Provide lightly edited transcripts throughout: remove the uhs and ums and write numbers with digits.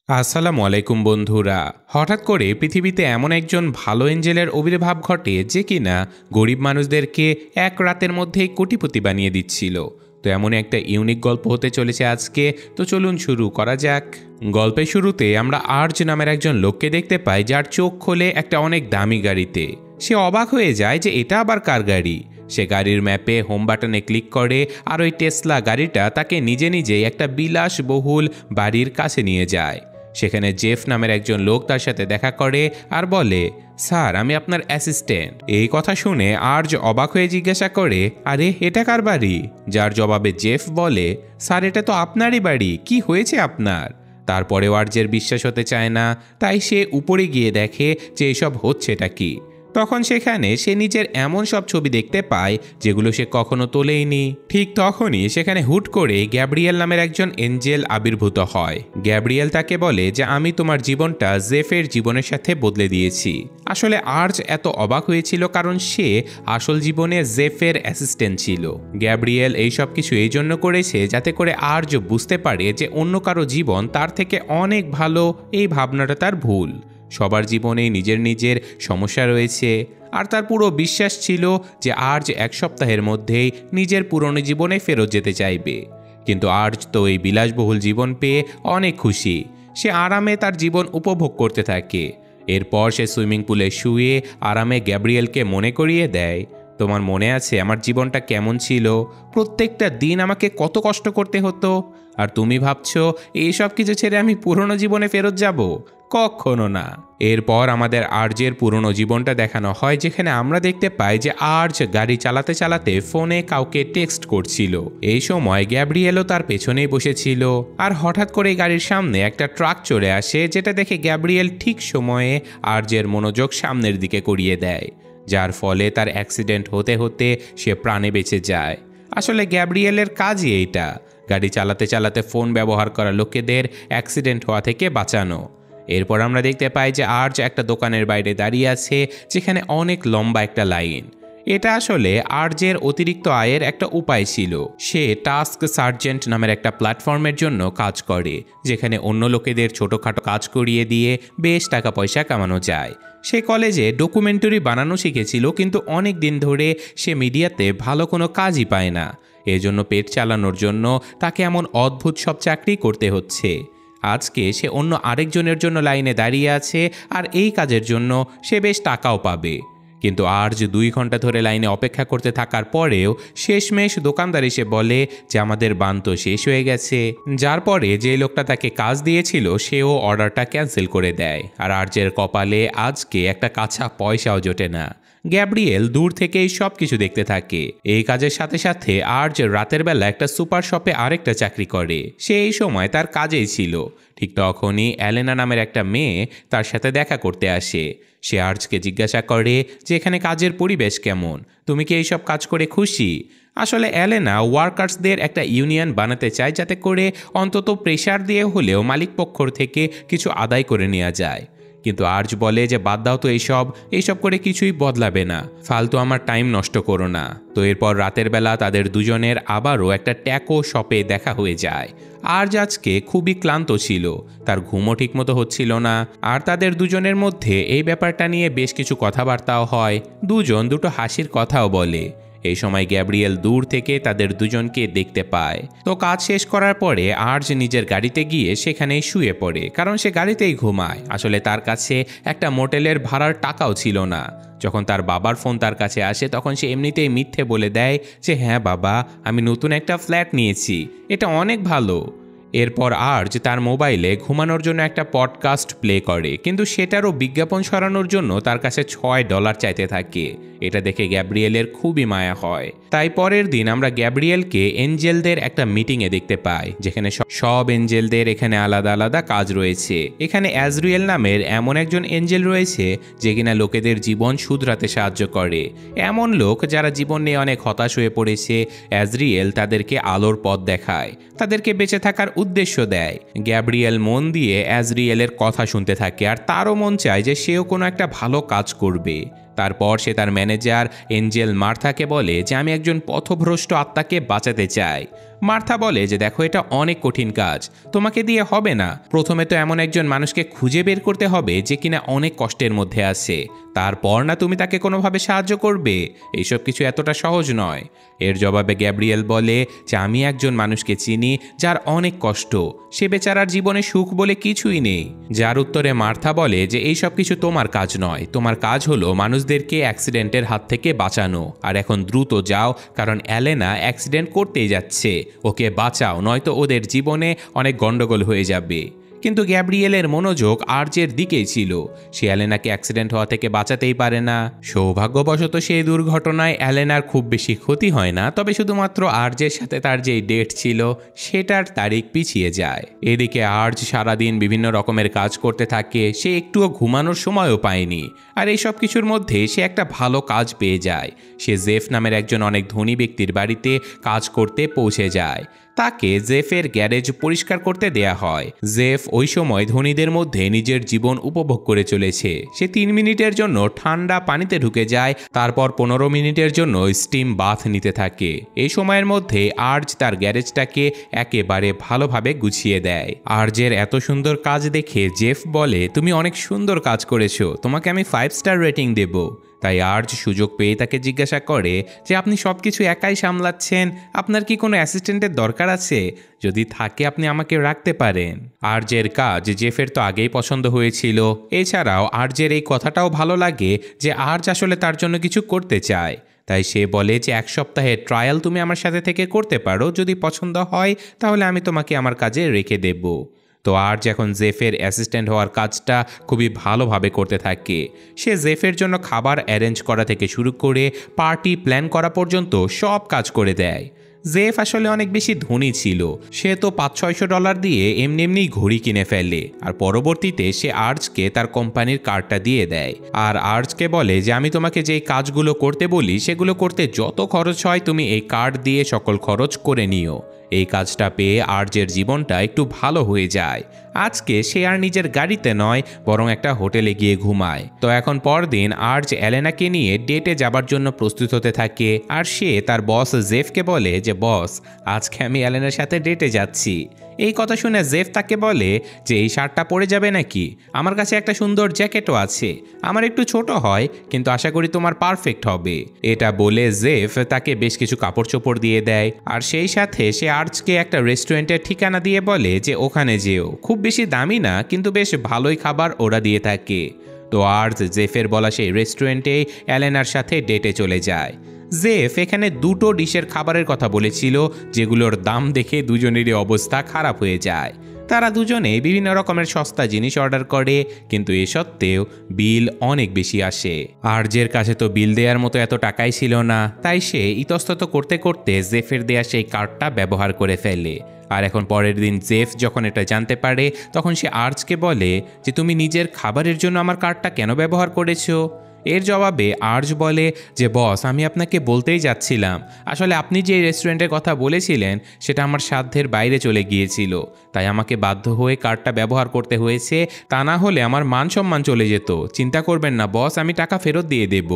আসসালামু আলাইকুম বন্ধুরা। হঠাৎ করে পৃথিবীতে এমন একজন ভালো এঞ্জেলের আবির্ভাব ঘটে যে কিনা গরিব মানুষদেরকে এক রাতের মধ্যেই কোটিপতি বানিয়ে দিচ্ছিল। তো এমন একটা ইউনিক গল্প হতে চলেছে আজকে। তো চলুন শুরু করা যাক। গল্পের শুরুতে আমরা আর্য নামের একজন লোককে দেখতে পাই যার চোখ খোলে একটা অনেক দামি গাড়িতে। সে অবাক হয়ে যায় যে এটা আবার কার গাড়ি। সে গাড়ির ম্যাপে হোম বাটনে ক্লিক করে আর ওই টেসলা গাড়িটা তাকে নিজে নিজেই একটা বিলাসবহুল বাড়ির কাছে নিয়ে যায়। সেখানে জেফ নামের একজন লোক তার সাথে দেখা করে আর বলে, স্যার আমি আপনার অ্যাসিস্ট্যান্ট। এই কথা শুনে আর্য অবাক হয়ে জিজ্ঞাসা করে, আরে এটা কার বাড়ি? যার জবাবে জেফ বলে, স্যার এটা তো আপনারই বাড়ি, কি হয়েছে আপনার? তারপরেও আর্যের বিশ্বাস হতে চায় না, তাই সে উপরে গিয়ে দেখে যে এসব হচ্ছেটা কি। তখন সেখানে সে নিজের এমন সব ছবি দেখতে পায় যেগুলো সে কখনো তোলেইনি। ঠিক তখনই সেখানে হুট করে গ্যাব্রিয়েল নামের একজন এঞ্জেল আবির্ভূত হয়। গ্যাব্রিয়েল তাকে বলে যে আমি তোমার জীবনটা জেফের জীবনের সাথে বদলে দিয়েছি। আসলে আর্য এত অবাক হয়েছিল কারণ সে আসল জীবনে জেফের অ্যাসিস্ট্যান্ট ছিল। গ্যাব্রিয়েল এইসব কিছু এই জন্য করেছে যাতে করে আর্য বুঝতে পারে যে অন্য কারো জীবন তার থেকে অনেক ভালো। এই ভাবনাটা তার ভুল। সবার জীবনেই নিজের নিজের সমস্যা রয়েছে, আর তার পুরো বিশ্বাস ছিল যে আর্য এক সপ্তাহের মধ্যেই নিজের পুরনো জীবনে ফেরত যেতে চাইবে। কিন্তু আর্য তো এই বিলাসবহুল জীবন পেয়ে অনেক খুশি। সে আরামে তার জীবন উপভোগ করতে থাকে। এরপর সে সুইমিং পুলে শুয়ে আরামে গ্যাব্রিয়েলকে মনে করিয়ে দেয়, তোমার মনে আছে আমার জীবনটা কেমন ছিল? প্রত্যেকটা দিন আমাকে কত কষ্ট করতে হতো, আর তুমি ভাবছো এইসব কিছু ছেড়ে আমি পুরনো জীবনে ফেরত যাব? কখনো না। এরপর আমাদের আর্যের পুরনো জীবনটা দেখানো হয়, যেখানে আমরা দেখতে পাই যে আর্য গাড়ি চালাতে চালাতে ফোনে কাউকে টেক্সট করছিল। এই সময় গ্যাব্রিয়েলও তার পেছনেই বসেছিল, আর হঠাৎ করে গাড়ির সামনে একটা ট্রাক চলে আসে, যেটা দেখে গ্যাব্রিয়েল ঠিক সময়ে আর্যের মনোযোগ সামনের দিকে করিয়ে দেয়, যার ফলে তার অ্যাক্সিডেন্ট হতে হতে সে প্রাণে বেঁচে যায়। আসলে গ্যাব্রিয়েলের কাজই এইটা, গাড়ি চালাতে চালাতে ফোন ব্যবহার করা লোকেদের অ্যাক্সিডেন্ট হওয়া থেকে বাঁচানো। এরপর আমরা দেখতে পাই যে আর্য একটা দোকানের বাইরে দাঁড়িয়ে আছে, যেখানে অনেক লম্বা একটা লাইন। এটা আসলে আর্যের অতিরিক্ত আয়ের একটা উপায় ছিল। সে টাস্ক সার্জেন্ট নামের একটা প্ল্যাটফর্মের জন্য কাজ করে, যেখানে অন্য লোকেদের ছোটোখাটো কাজ করিয়ে দিয়ে বেশ টাকা পয়সা কামানো যায়। সে কলেজে ডকুমেন্টারি বানানো শিখেছিল, কিন্তু অনেক দিন ধরে সে মিডিয়াতে ভালো কোনো কাজই পায় না। এজন্য পেট চালানোর জন্য তাকে এমন অদ্ভুত সব চাকরি করতে হচ্ছে। আজকে সে অন্য আরেকজনের জন্য লাইনে দাঁড়িয়ে আছে, আর এই কাজের জন্য সে বেশ টাকাও পাবে। কিন্তু আর্য 2 ঘন্টা ধরে লাইনে অপেক্ষা করতে থাকার পরেও শেষমেশ দোকানদার এসে বলে যে আমাদের বান তো শেষ হয়ে গেছে। যার পরে যে লোকটা তাকে কাজ দিয়েছিল সেও অর্ডারটা ক্যান্সেল করে দেয়, আর আর্যের কপালে আজকে একটা কাঁচা পয়সাও জোটে না। গ্যাব্রিয়েল দূর থেকেই সব কিছু দেখতে থাকে। এই কাজের সাথে সাথে আর্য রাতের বেলা একটা সুপার শপে আরেকটা চাকরি করে। সে এই সময় তার কাজেই ছিল। ঠিক তখনই অ্যালেনা নামের একটা মেয়ে তার সাথে দেখা করতে আসে। সে আর্যকে জিজ্ঞাসা করে যে এখানে কাজের পরিবেশ কেমন, তুমি কি এইসব কাজ করে খুশি? আসলে অ্যালেনা ওয়ার্কার্সদের একটা ইউনিয়ন বানাতে চায়, যাতে করে অন্তত প্রেশার দিয়ে হলেও মালিক পক্ষর থেকে কিছু আদায় করে নেওয়া যায়। কিন্তু আর্য বলে যে বাদ দাও তো, এইসব করে কিছুই বদলাবে না, ফালতু আমার টাইম নষ্ট করো না। তো এরপর রাতের বেলা তাদের দুজনের আবারও একটা ট্যাকো শপে দেখা হয়ে যায়। আর্য আজকে খুবই ক্লান্ত ছিল, তার ঘুমও ঠিকমতো হচ্ছিল না, আর তাদের দুজনের মধ্যে এই ব্যাপারটা নিয়ে বেশ কিছু কথাবার্তাও হয়। দুজন দুটো হাসির কথাও বলে। এই সময় গ্যাব্রিয়েল দূর থেকে তাদের দুজনকে দেখতে পায়। তো কাজ শেষ করার পরে আর্য নিজের গাড়িতে গিয়ে সেখানেই শুয়ে পড়ে, কারণ সে গাড়িতেই ঘুমায়। আসলে তার কাছে একটা মোটেলের ভাড়ার টাকাও ছিল না। যখন তার বাবার ফোন তার কাছে আসে, তখন সে এমনিতেই মিথ্যে বলে দেয় যে হ্যাঁ বাবা, আমি নতুন একটা ফ্ল্যাট নিয়েছি, এটা অনেক ভালো। এরপর আর্য তার মোবাইলে ঘুমানোর জন্য একটা পডকাস্ট প্লে করে, কিন্তু সেটারও বিজ্ঞাপন সরানোর জন্য তার কাছে $6 চাইতে থাকে। এটা দেখে গ্যাব্রিয়েলের খুবই মায়া হয়। তাই পরের দিন আমরা গ্যাব্রিয়েলকে এঞ্জেলদের একটা মিটিংয়ে দেখতে পাই, যেখানে সব এঞ্জেলদের এখানে আলাদা আলাদা কাজ রয়েছে। এখানে অ্যাজরিয়েল নামের এমন একজন এঞ্জেল রয়েছে যে কিনা লোকেদের জীবন শুধরাতে সাহায্য করে। এমন লোক যারা জীবন নিয়ে অনেক হতাশ হয়ে পড়েছে, অ্যাজরিয়েল তাদেরকে আলোর পথ দেখায়, তাদেরকে বেঁচে থাকার উদ্দেশ্য দেয়। গ্যাব্রিয়েল মন দিয়ে অ্যাজরিয়েলের কথা শুনতে থাকে, আর তারও মন চায় যে সেও কোনো একটা ভালো কাজ করবে। তারপর সে তার ম্যানেজার এঞ্জেল মার্থাকে বলে যে আমি একজন পথভ্রষ্ট আত্মাকে বাঁচাতে চাই। মার্থা বলে যে দেখো, এটা অনেক কঠিন কাজ, তোমাকে দিয়ে হবে না। প্রথমে তো এমন একজন মানুষকে খুঁজে বের করতে হবে যে কিনা অনেক কষ্টের মধ্যে আছে, তারপর না তুমি তাকে কোনোভাবে সাহায্য করবে। এইসব কিছু এতটা সহজ নয়। এর জবাবে গ্যাব্রিয়েল বলে যে আমি একজন মানুষকে চিনি যার অনেক কষ্ট, সে বেচারার জীবনে সুখ বলে কিছুই নেই। যার উত্তরে মার্থা বলে যে এই সব কিছু তোমার কাজ নয়, তোমার কাজ হলো মানুষদেরকে অ্যাক্সিডেন্টের হাত থেকে বাঁচানো। আর এখন দ্রুত যাও, কারণ অ্যালেনা অ্যাক্সিডেন্ট করতেই যাচ্ছে, ওকে বাঁচাও, নয়তো ওদের জীবনে অনেক গন্ডগোল হয়ে যাবে। কিন্তু গ্যাব্রিয়েলের মনোযোগ আর্জের দিকেই ছিল। সে অ্যালেনাকে অ্যাক্সিডেন্ট হওয়া থেকে বাঁচাতেই পারে না। সৌভাগ্যবশত সেই দুর্ঘটনায় অ্যালেনার খুব বেশি ক্ষতি হয় না, তবে শুধুমাত্র আর্জের সাথে তার যেই ডেট ছিল সেটার তারিখ পিছিয়ে যায়। এদিকে আর্জ সারাদিন বিভিন্ন রকমের কাজ করতে থাকে, সে একটুও ঘুমানোর সময়ও পায়নি। আর এই সব কিছুর মধ্যে সে একটা ভালো কাজ পেয়ে যায়। সে জেফ নামের একজন অনেক ধনী ব্যক্তির বাড়িতে কাজ করতে পৌঁছে যায়। তাকে জেফের গ্যারেজ পরিষ্কার করতে দেয়া হয়। জেফ ওই সময় ধনীদের মধ্যে নিজের জীবন উপভোগ করে চলেছে। সে 3 মিনিটের জন্য ঠান্ডা পানিতে ঢুকে যায়, তারপর 15 মিনিটের জন্য স্টিম বাথ নিতে থাকে। এই সময়ের মধ্যে আর্জ তার গ্যারেজটাকে একেবারে ভালোভাবে গুছিয়ে দেয়। আর্জের এত সুন্দর কাজ দেখে জেফ বলে, তুমি অনেক সুন্দর কাজ করেছো, তোমাকে আমি 5 স্টার রেটিং দেব। তাই আর্জ সুযোগ পেয়ে তাকে জিজ্ঞাসা করে যে আপনি সব কিছু একাই সামলাচ্ছেন, আপনার কি কোনো অ্যাসিস্ট্যান্টের দরকার আছে? যদি থাকে আপনি আমাকে রাখতে পারেন। আর্জের কাজ জেফের তো আগেই পছন্দ হয়েছিল। এছাড়াও আর্জের এই কথাটাও ভালো লাগে যে আর্জ আসলে তার জন্য কিছু করতে চায়। তাই সে বলে যে 1 সপ্তাহের ট্রায়াল তুমি আমার সাথে থেকে করতে পারো, যদি পছন্দ হয় তাহলে আমি তোমাকে আমার কাজে রেখে দেব। তো আর্জ এখন জেফের অ্যাসিস্ট্যান্ট হওয়ার কাজটা খুবই ভালোভাবে করতে থাকে। সে জেফের জন্য খাবার অ্যারেঞ্জ করা থেকে শুরু করে পার্টি প্ল্যান করা পর্যন্ত সব কাজ করে দেয়। জেফ আসলে অনেক বেশি ধনী ছিল। সে তো $500-600 দিয়ে এমনি ঘড়ি কিনে ফেলে। আর পরবর্তীতে সে আর্জকে তার কোম্পানির কার্ডটা দিয়ে দেয়। আর আর্জকে বলে যে আমি তোমাকে যেই কাজগুলো করতে বলি সেগুলো করতে যত খরচ হয় তুমি এই কার্ড দিয়ে সকল খরচ করে নিও। এই কাজটা পেয়ে আর্জের জীবনটা একটু ভালো হয়ে যায়। আজকে সে আর নিজের গাড়িতে নয়, বরং একটা হোটেলে গিয়ে ঘুমায়। তো এখন পরদিন আর্জ অ্যালেনাকে নিয়ে ডেটে যাবার জন্য প্রস্তুত হতে থাকে। আর সে তার বস জেফকে বলে যে বস, আজকে আমি অ্যালেনার সাথে ডেটে যাচ্ছি। এই কথা শুনে জেফ তাকে বলে যে এই শার্টটা পরে যাবে নাকি? আমার কাছে একটা সুন্দর জ্যাকেটও আছে, আমার একটু ছোট হয় কিন্তু আশা করি তোমার পারফেক্ট হবে। এটা বলে জেফ তাকে বেশ কিছু কাপড় চোপড় দিয়ে দেয়। আর সেই সাথে সে আর্জকে একটা রেস্টুরেন্টের ঠিকানা দিয়ে বলে যে ওখানে যেও, খুব বেশি দামি না কিন্তু বেশ ভালোই খাবার ওরা দিয়ে থাকে। তো আর্জ জেফের বলা সেই রেস্টুরেন্টে অ্যালেনার সাথে ডেটে চলে যায়। জেফ এখানে 2টো ডিশের খাবারের কথা বলেছিল, যেগুলোর দাম দেখে দুজনেরই অবস্থা খারাপ হয়ে যায়। তারা দুজনে বিভিন্ন রকমের সস্তা জিনিস অর্ডার করে, কিন্তু এ সত্ত্বেও বিল অনেক বেশি আসে। আর্জের কাছে তো বিল দেওয়ার মতো এত টাকাই ছিল না, তাই সে ইতস্তত করতে করতে জেফের দেয়া সেই কার্ডটা ব্যবহার করে ফেলে। আর এখন পরের দিন জেফ যখন এটা জানতে পারে, তখন সে আর্জকে বলে যে তুমি নিজের খাবারের জন্য আমার কার্ডটা কেন ব্যবহার করেছো? এর জবাবে আর্জ বলে যে বস, আমি আপনাকে বলতেই যাচ্ছিলাম, আসলে আপনি যে রেস্টুরেন্টের কথা বলেছিলেন সেটা আমার সাধ্যের বাইরে চলে গিয়েছিল, তাই আমাকে বাধ্য হয়ে কার্ডটা ব্যবহার করতে হয়েছে, তা না হলে আমার মান সম্মান চলে যেত। চিন্তা করবেন না বস, আমি টাকা ফেরত দিয়ে দেব।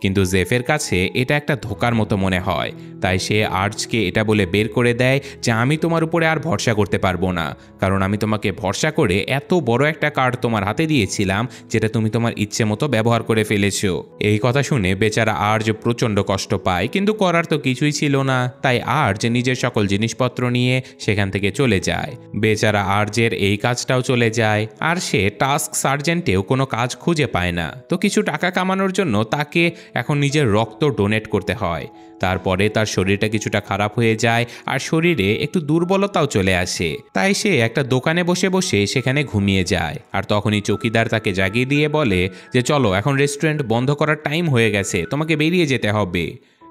কিন্তু জেফের কাছে এটা একটা ধোকার মতো মনে হয়, তাই সে আর্জকে এটা বলে বের করে দেয় যে আমি তোমার উপরে আর ভরসা করতে পারবো না, কারণ আমি তোমাকে ভরসা করে এত বড় একটা কার্ড তোমার হাতে দিয়েছিলাম যেটা তুমি তোমার ইচ্ছে মতো ব্যবহার করে ফেলেছো। এই কথা শুনে বেচারা আর্জ প্রচণ্ড কষ্ট পায়, কিন্তু করার তো কিছুই ছিল না। তাই আর্জ নিজের সকল জিনিসপত্র নিয়ে সেখান থেকে চলে যায়। বেচারা আর্জের এই কাজটাও চলে যায়, আর সে টাস্ক সার্জেন্টেও কোনো কাজ খুঁজে পায় না। তো কিছু টাকা কামানোর জন্য তাকে এখন নিজের রক্ত ডোনেট করতে হয়। তারপরে তার শরীরটা কিছুটা খারাপ হয়ে যায়, আর শরীরে একটু দুর্বলতাও চলে আসে। তাই সে একটা দোকানে বসে বসে সেখানে ঘুমিয়ে যায়। আর তখনই চৌকিদার তাকে জাগিয়ে দিয়ে বলে যে চলো, এখন রেস্টুরেন্ট বন্ধ করার টাইম হয়ে গেছে, তোমাকে বেরিয়ে যেতে হবে।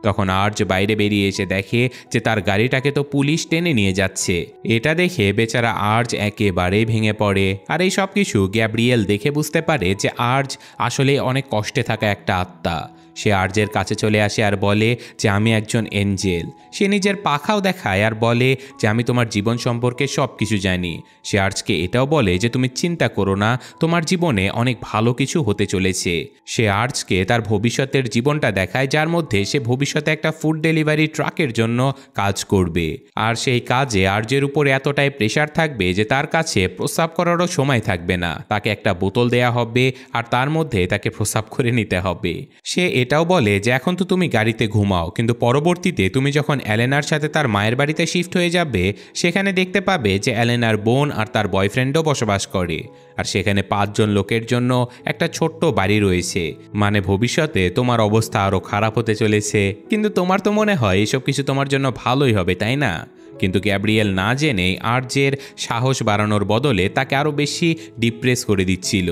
তখন আর্জ বাইরে বেরিয়ে এসে দেখে যে তার গাড়িটাকে তো পুলিশ টেনে নিয়ে যাচ্ছে। এটা দেখে বেচারা আর্জ একেবারে ভেঙে পড়ে। আর এই সব কিছু গ্যাব্রিয়েল দেখে বুঝতে পারে যে আর্জ আসলে অনেক কষ্টে থাকা একটা আত্মা। সে আর্যের কাছে চলে আসে আর বলে যে আমি একজন এঞ্জেল। সে নিজের পাখাও দেখায় আর বলে যে আমি তোমার জীবন সম্পর্কে সব কিছু জানি। সে আর্যকে এটাও বলে যে তুমি চিন্তা করো না, তোমার জীবনে অনেক ভালো কিছু হতে চলেছে। সে আর্যকে তার ভবিষ্যতের জীবনটা দেখায়, যার মধ্যে সে ভবিষ্যতে একটা ফুড ডেলিভারি ট্রাকের জন্য কাজ করবে। আর সেই কাজে আর্যের উপরে এতটাই প্রেশার থাকবে যে তার কাছে প্রস্রাব করারও সময় থাকবে না। তাকে একটা বোতল দেয়া হবে আর তার মধ্যে তাকে প্রস্রাব করে নিতে হবে। সে এটাও বলে যে এখন তো তুমি গাড়িতে ঘুমাও, কিন্তু পরবর্তীতে তুমি যখন অ্যালেনার সাথে তার মায়ের বাড়িতে শিফট হয়ে যাবে, সেখানে দেখতে পাবে যে অ্যালেনার বোন আর তার বয়ফ্রেন্ডও বসবাস করে। আর সেখানে 5 জন লোকের জন্য একটা ছোট্ট বাড়ি রয়েছে। মানে ভবিষ্যতে তোমার অবস্থা আরও খারাপ হতে চলেছে, কিন্তু তোমার তো মনে হয় এসব কিছু তোমার জন্য ভালোই হবে, তাই না? কিন্তু গ্যাব্রিয়েল না জেনে আর্যের সাহস বাড়ানোর বদলে তাকে আরও বেশি ডিপ্রেস করে দিচ্ছিল।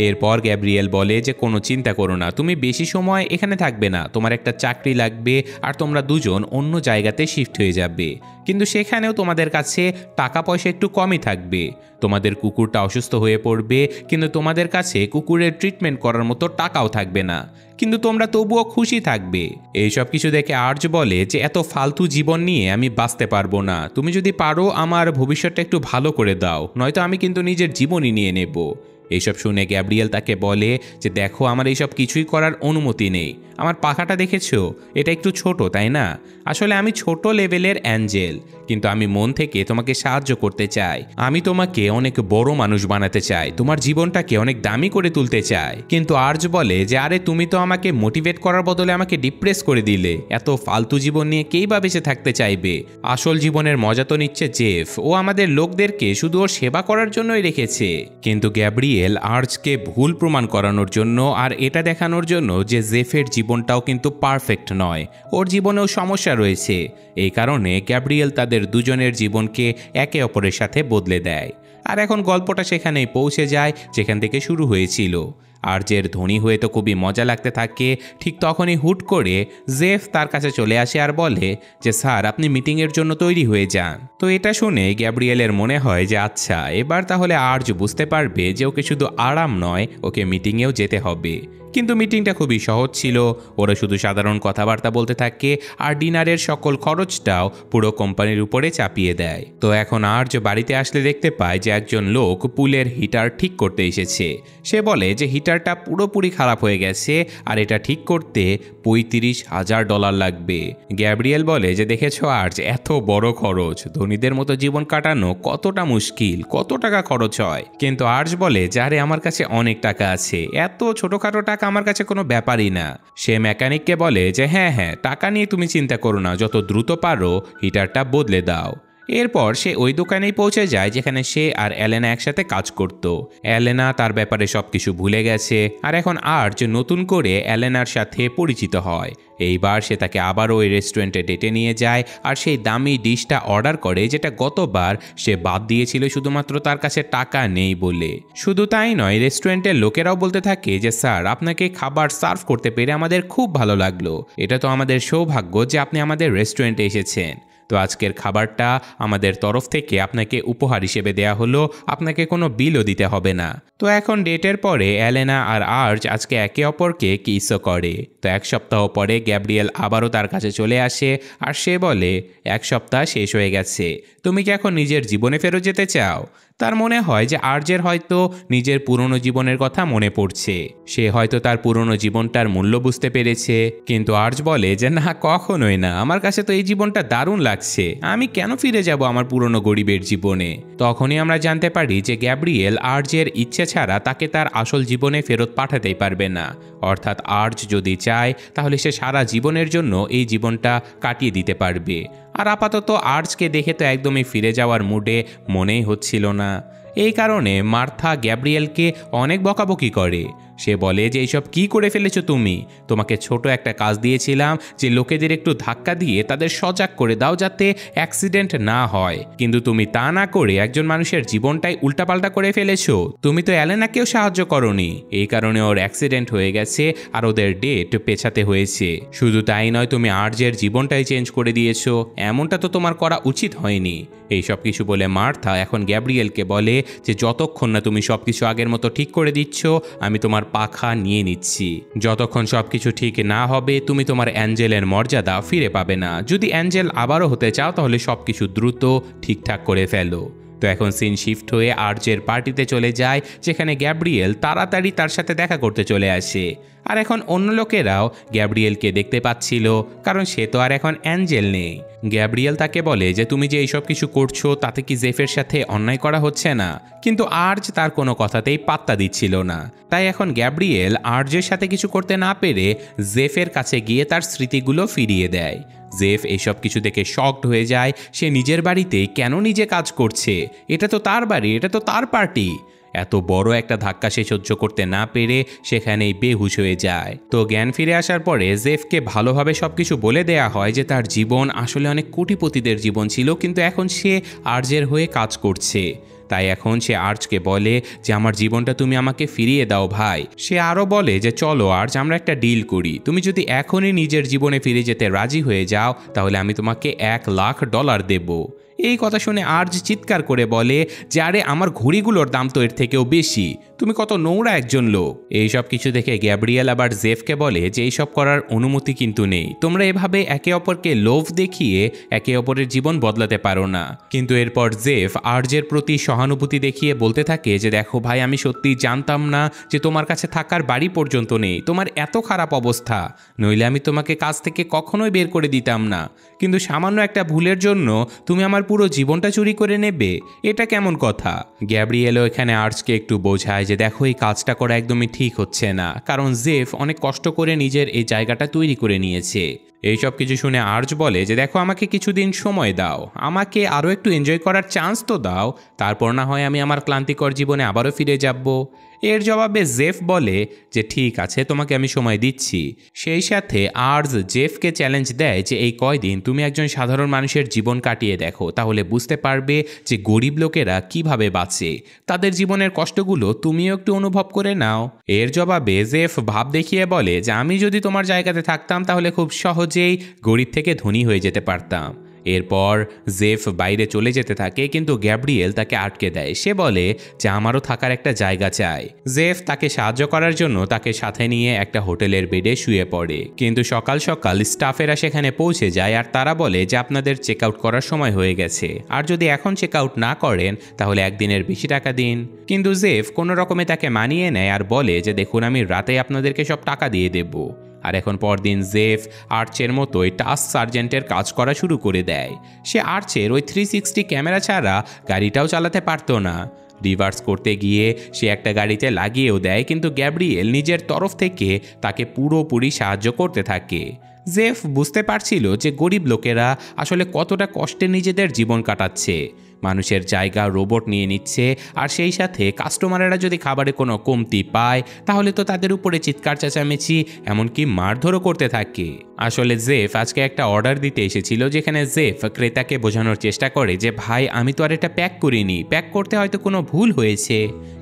এরপর গ্যাব্রিয়েল বলে যে কোনো চিন্তা করো না, তুমি বেশি সময় এখানে থাকবে না, তোমার একটা চাকরি লাগবে আর তোমরা দুজন অন্য জায়গাতে শিফট হয়ে যাবে। কিন্তু সেখানেও তোমাদের কাছে টাকা পয়সা একটু কমই থাকবে। তোমাদের কুকুরটা অসুস্থ হয়ে পড়বে, কিন্তু তোমাদের কাছে কুকুরের ট্রিটমেন্ট করার মতো টাকাও থাকবে না, কিন্তু তোমরা তবুও খুশি থাকবে। এইসব কিছু দেখে আর্য বলে যে এত ফালতু জীবন নিয়ে আমি বাঁচতে পারবো না, তুমি যদি পারো আমার ভবিষ্যৎটা একটু ভালো করে দাও, নয়তো আমি কিন্তু নিজের জীবনই নিয়ে নেব। এইসব শুনে গ্যাব্রিয়েল তাকে বলে যে দেখো, আমার এইসব কিছুই করার অনুমতি নেই। আমার পাখাটা দেখেছো, এটা একটু ছোট তাই না? আসলে আমি ছোট লেভেলের অ্যাঞ্জেল, কিন্তু আমি মন থেকে তোমাকে সাহায্য করতে চাই। আমি তোমাকে অনেক বড় মানুষ বানাতে চাই, তোমার জীবনটাকে অনেক দামি করে তুলতে চাই। কিন্তু আর্য বলে যে আরে তুমি তো আমাকে মোটিভেট করার বদলে আমাকে ডিপ্রেস করে দিলে। এত ফালতু জীবন নিয়ে কেই বা বেঁচে থাকতে চাইবে? আসল জীবনের মজা তো নিচ্ছে জেফ, ও আমাদের লোকদেরকে শুধু ওর সেবা করার জন্যই রেখেছে। কিন্তু গ্যাব্রিয়েল আর্যকে ভুল প্রমাণ করানোর জন্য আর এটা দেখানোর জন্য যে জেফের জীবনটাও কিন্তু পারফেক্ট নয়, ওর জীবনেও সমস্যা রয়েছে, এই কারণে গ্যাব্রিয়েল তাদের দুজনের জীবনকে একে অপরের সাথে বদলে দেয়। আর এখন গল্পটা সেখানেই পৌঁছে যায় যেখান থেকে শুরু হয়েছিল। আর্যের ধনী হয়ে তো খুবই মজা লাগতে থাকে। ঠিক তখনই হুট করে জেফ তার কাছে চলে আসে আর বলে যে স্যার, আপনি মিটিংয়ের জন্য তৈরি হয়ে যান। তো এটা শুনে গ্যাব্রিয়েলের মনে হয় যে আচ্ছা, এবার তাহলে আর্য বুঝতে পারবে যে ওকে শুধু আরাম নয়, ওকে মিটিংয়েও যেতে হবে। কিন্তু মিটিংটা খুবই সহজ ছিল, ওরা শুধু সাধারণ কথাবার্তা বলতে থাকে আর ডিনারের সকল খরচটাও পুরো কোম্পানির উপরে চাপিয়ে দেয়। তো এখন আর্য বাড়িতে আসলে দেখতে পায় যে একজন লোক পুলের হিটার ঠিক করতে এসেছে। সে বলে যে হিটারটা পুরোপুরি খারাপ হয়ে গেছে আর এটা ঠিক করতে $35,000 লাগবে। গ্যাব্রিয়েল বলে যে দেখেছো আর্য, এত বড় খরচ, ধনীদের মতো জীবন কাটানো কতটা মুশকিল, কত টাকা খরচ হয়। কিন্তু আর্য বলে যে আরে আমার কাছে অনেক টাকা আছে, এত ছোটখাটো টাকা আমার কাছে কোনো ব্যাপারই না। সে মেকানিককে বলে যে হ্যাঁ, টাকা নিয়ে তুমি চিন্তা করো না, যত দ্রুত পারো হিটারটা বদলে দাও। এরপর সে ওই দোকানেই পৌঁছে যায় যেখানে সে আর অ্যালেনা একসাথে কাজ করত। অ্যালেনা তার ব্যাপারে সবকিছু ভুলে গেছে আর এখন আর্য নতুন করে অ্যালেনার সাথে পরিচিত হয়। এইবার সে তাকে আবারও ওই রেস্টুরেন্টে ডেটে নিয়ে যায় আর সেই দামি ডিশটা অর্ডার করে যেটা গতবার সে বাদ দিয়েছিল শুধুমাত্র তার কাছে টাকা নেই বলে। শুধু তাই নয়, রেস্টুরেন্টের লোকেরাও বলতে থাকে যে স্যার, আপনাকে খাবার সার্ভ করতে পেরে আমাদের খুব ভালো লাগলো, এটা তো আমাদের সৌভাগ্য যে আপনি আমাদের রেস্টুরেন্টে এসেছেন। তো আজকের খাবারটা আমাদের তরফ থেকে আপনাকে উপহার হিসেবে দেয়া হলো, আপনাকে কোনো বিলও দিতে হবে না। তো এখন ডেটের পরে অ্যালেনা আর আর্য আজকে একে অপরকে কিসও করে। তো 1 সপ্তাহ পরে গ্যাব্রিয়েল আবারও তার কাছে চলে আসে আর সে বলে 1 সপ্তাহ শেষ হয়ে গেছে, তুমি কি এখন নিজের জীবনে ফেরত যেতে চাও? তার মনে হয় যে আর্যের হয়তো নিজের পুরনো জীবনের কথা মনে পড়ছে, সে হয়তো তার পুরনো জীবনটার মূল্য বুঝতে পেরেছে। কিন্তু আর্য বলে যে না, কখনোই না, আমার কাছে তো এই জীবনটা দারুণ লাগছে, আমি কেন ফিরে যাব আমার পুরনো গরিবের জীবনে। তখনই আমরা জানতে পারি যে গ্যাব্রিয়েল আর্যের ইচ্ছে ছাড়া তাকে তার আসল জীবনে ফেরত পাঠাতেই পারবে না। অর্থাৎ আর্য যদি চায় তাহলে সে সারা জীবনের জন্য এই জীবনটা কাটিয়ে দিতে পারবে। আর আপাতত আর্যকে দেখে তো একদমই ফিরে যাওয়ার মুডে মনেই হচ্ছিল না। এই কারণে মার্থা গ্যাব্রিয়েলকে অনেক বকাবকি করে। সে বলে যে এইসব কি করে ফেলেছো তুমি, তোমাকে ছোট একটা কাজ দিয়েছিলাম যে লোকেদের একটু ধাক্কা দিয়ে তাদের সজাগ করে দাও যাতে অ্যাক্সিডেন্ট না হয়, কিন্তু তুমি তা না করে একজন মানুষের জীবনটাই উল্টাপাল্টা করে ফেলেছো। তুমি তো অ্যালেনাকেও সাহায্য করোনি, এই কারণে ওর অ্যাক্সিডেন্ট হয়ে গেছে আর ওদের ডেট পেছাতে হয়েছে। শুধু তাই নয়, তুমি আর্যের জীবনটাই চেঞ্জ করে দিয়েছো, এমনটা তো তোমার করা উচিত হয়নি। এইসব কিছু বলে মার্থা এখন গ্যাব্রিয়েলকে বলে যে যতক্ষণ না তুমি সবকিছু আগের মতো ঠিক করে দিচ্ছ আমি তোমার পাখা নিয়ে নিচ্ছি। যতক্ষণ সবকিছু ঠিক না হবে তুমি তোমার অ্যাঞ্জেলের মর্যাদা ফিরে পাবে না। যদি অ্যাঞ্জেল আবারও হতে চাও তাহলে সবকিছু দ্রুত ঠিকঠাক করে ফেলো। তো এখন সিন শিফট হয়ে আর্চের পার্টিতে চলে যায়, যেখানে গ্যাব্রিয়েল তাড়াতাড়ি তার সাথে দেখা করতে চলে আসে। আর এখন অন্য লোকেরাও গ্যাব্রিয়েলকে দেখতে পাচ্ছিল, কারণ সে তো আর এখন অ্যাঞ্জেল নেই। গ্যাব্রিয়েল তাকে বলে যে তুমি যে এইসব কিছু করছো তাতে কি জেফের সাথে অন্যায় করা হচ্ছে না? কিন্তু আর্চ তার কোনো কথাতেই পাত্তা দিচ্ছিল না। তাই এখন গ্যাব্রিয়েল আর্চের সাথে কিছু করতে না পেরে জেফের কাছে গিয়ে তার স্মৃতিগুলো ফিরিয়ে দেয়। জেফ এইসব কিছু দেখে শকড হয়ে যায়। সে নিজের বাড়িতে কেন নিজে কাজ করছে? এটা তো তার বাড়ি, এটা তো তার পার্টি। এত বড় একটা ধাক্কা সে সহ্য করতে না পেরে সেখানেই বেহুশ হয়ে যায়। তো জ্ঞান ফিরে আসার পরে জেফকে ভালোভাবে সবকিছু বলে দেয়া হয় যে তার জীবন আসলে অনেক কোটিপতিদের জীবন ছিল, কিন্তু এখন সে আর্চের হয়ে কাজ করছে। তাই এখন সে আর্চকে বলে যে আমার জীবনটা তুমি আমাকে ফিরিয়ে দাও ভাই। সে আরও বলে যে চলো আর্চ, আমরা একটা ডিল করি। তুমি যদি এখনই নিজের জীবনে ফিরে যেতে রাজি হয়ে যাও তাহলে আমি তোমাকে $1,00,000 দেব। এই কথা শুনে আর্চ চিৎকার করে বলে যে আরে আমার ঘড়িগুলোর দাম তো এর থেকেও বেশি, তুমি কত নোংরা একজন লোক। এইসব কিছু দেখে গ্যাব্রিয়েল আবার জেফকে বলে যে এইসব করার অনুমতি কিন্তু নেই। তোমরা এভাবে একে অপরকে লোভ দেখিয়ে একে অপরের জীবন বদলাতে পারো না। কিন্তু এরপর জেফ আর্চের প্রতি সহানুভূতি দেখিয়ে বলতে থাকে যে দেখো ভাই, আমি সত্যিই জানতাম না যে তোমার কাছে থাকার বাড়ি পর্যন্ত নেই, তোমার এত খারাপ অবস্থা, নইলে আমি তোমাকে কাজ থেকে কখনোই বের করে দিতাম না। কিন্তু সামান্য একটা ভুলের জন্য তুমি আমার পুরো জীবনটা চুরি করে নেবে? এটা কেমন কথা? গ্যাব্রিয়েলও এখানে আর্চকে একটু বোঝায় যে দেখো এই কাজটা করা একদমই ঠিক হচ্ছে না, কারণ জেফ অনেক কষ্ট করে নিজের এই জায়গাটা তৈরি করে নিয়েছে। এইসব কিছু শুনে আর্চ বলে যে দেখো আমাকে কিছুদিন সময় দাও, আমাকে আরও একটু এনজয় করার চান্স তো দাও, তারপর না হয় আমি আমার ক্লান্তিকর জীবনে আবারও ফিরে যাব। এর জবাবে জেফ বলে যে ঠিক আছে, তোমাকে আমি সময় দিচ্ছি। সেই সাথে আর্চ জেফকে চ্যালেঞ্জ দেয় যে এই কয়দিন তুমি একজন সাধারণ মানুষের জীবন কাটিয়ে দেখো, তাহলে বুঝতে পারবে যে গরিব লোকেরা কিভাবে বাঁচে। তাদের জীবনের কষ্টগুলো তুমিও একটু অনুভব করে নাও। এর জবাবে জেফ ভাব দেখিয়ে বলে যে আমি যদি তোমার জায়গাতে থাকতাম তাহলে খুব সহজেই গরিব থেকে ধনী হয়ে যেতে পারতাম। এরপর জেফ বাইরে চলে যেতে থাকে, কিন্তু গ্যাব্রিয়েল তাকে আটকে দেয়। সে বলে যে আমারও থাকার একটা জায়গা চাই। জেফ তাকে সাহায্য করার জন্য তাকে সাথে নিয়ে একটা হোটেলের বেডে শুয়ে পড়ে, কিন্তু সকাল সকাল স্টাফেরা সেখানে পৌঁছে যায় আর তারা বলে যে আপনাদের চেক আউট করার সময় হয়ে গেছে, আর যদি এখন চেক আউট না করেন তাহলে একদিনের বেশি টাকা দিন। কিন্তু জেফ কোনো রকমে তাকে মানিয়ে নেয় আর বলে যে দেখুন আমি রাতে আপনাদেরকে সব টাকা দিয়ে দেব। আর এখন পরদিন জেফ আর্চের মতোই টাস্ক সার্জেন্টের কাজ করা শুরু করে দেয়। সে আর্চের ওই 360 ক্যামেরা ছাড়া গাড়িটাও চালাতে পারতো না। রিভার্স করতে গিয়ে সে একটা গাড়িতে লাগিয়েও দেয়, কিন্তু গ্যাব্রিয়েল নিজের তরফ থেকে তাকে পুরোপুরি সাহায্য করতে থাকে। জেফ বুঝতে পারছিল যে গরিব লোকেরা আসলে কতটা কষ্টে নিজেদের জীবন কাটাচ্ছে। মানুষের জায়গা রোবট নিয়ে নিচ্ছে, আর সেই সাথে কাস্টমারেরা যদি খাবারে কোনো কমতি পায় তাহলে তো তাদের উপরে চিৎকার চেঁচামেচি এমনকি মারধরও করতে থাকে। আসলে জেফ আজকে একটা অর্ডার দিতে এসেছিল, যেখানে জেফ ক্রেতাকে বোঝানোর চেষ্টা করে যে ভাই আমি তো আর এটা প্যাক করিনি, প্যাক করতে হয়তো কোনো ভুল হয়েছে।